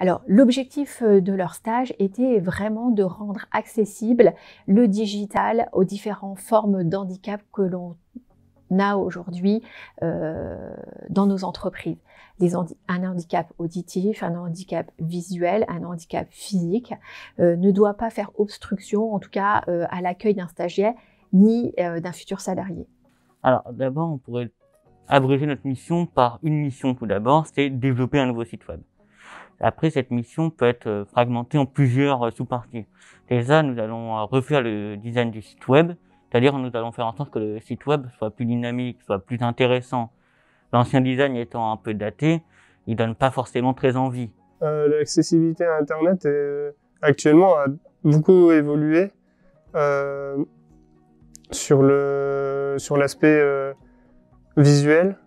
Alors, l'objectif de leur stage était vraiment de rendre accessible le digital aux différentes formes d'handicap que l'on a aujourd'hui dans nos entreprises. Un handicap auditif, un handicap visuel, un handicap physique ne doit pas faire obstruction, en tout cas à l'accueil d'un stagiaire ni d'un futur salarié. Alors d'abord, on pourrait abréger notre mission par une mission tout d'abord, c'est développer un nouveau site web. Après, cette mission peut être fragmentée en plusieurs sous-parties. Déjà, nous allons refaire le design du site web, c'est-à-dire nous allons faire en sorte que le site web soit plus dynamique, soit plus intéressant. L'ancien design étant un peu daté, il donne pas forcément très envie. L'accessibilité à Internet actuellement a beaucoup évolué sur l'aspect visuel.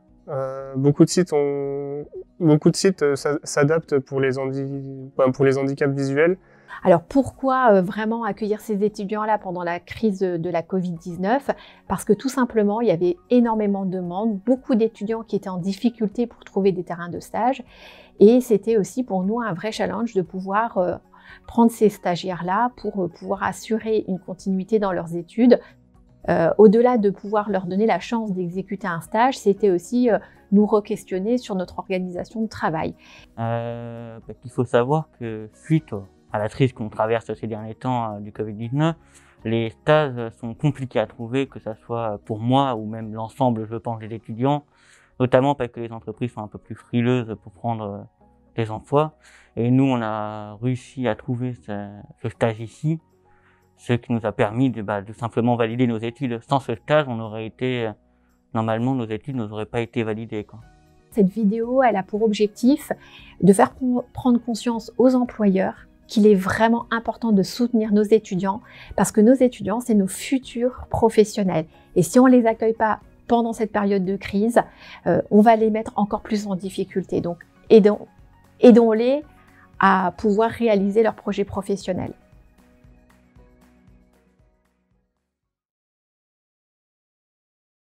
Beaucoup de sites s'adaptent pour les handicaps visuels. Alors pourquoi vraiment accueillir ces étudiants-là pendant la crise de la Covid-19? Parce que tout simplement, il y avait énormément de demandes, beaucoup d'étudiants qui étaient en difficulté pour trouver des terrains de stage. Et c'était aussi pour nous un vrai challenge de pouvoir prendre ces stagiaires-là pour pouvoir assurer une continuité dans leurs études. Au-delà de pouvoir leur donner la chance d'exécuter un stage, c'était aussi nous re-questionner sur notre organisation de travail. Il faut savoir que suite à la crise qu'on traverse ces derniers temps du Covid-19, les stages sont compliqués à trouver, que ce soit pour moi ou même l'ensemble, je pense, des étudiants, notamment parce que les entreprises sont un peu plus frileuses pour prendre des emplois. Et nous, on a réussi à trouver ce stage ici, ce qui nous a permis de simplement valider nos études. Sans ce stage, normalement, nos études n'auraient pas été validées, quoi. Cette vidéo, elle a pour objectif de faire prendre conscience aux employeurs qu'il est vraiment important de soutenir nos étudiants parce que nos étudiants, c'est nos futurs professionnels. Et si on ne les accueille pas pendant cette période de crise, on va les mettre encore plus en difficulté. Donc, aidons-les à pouvoir réaliser leurs projets professionnels.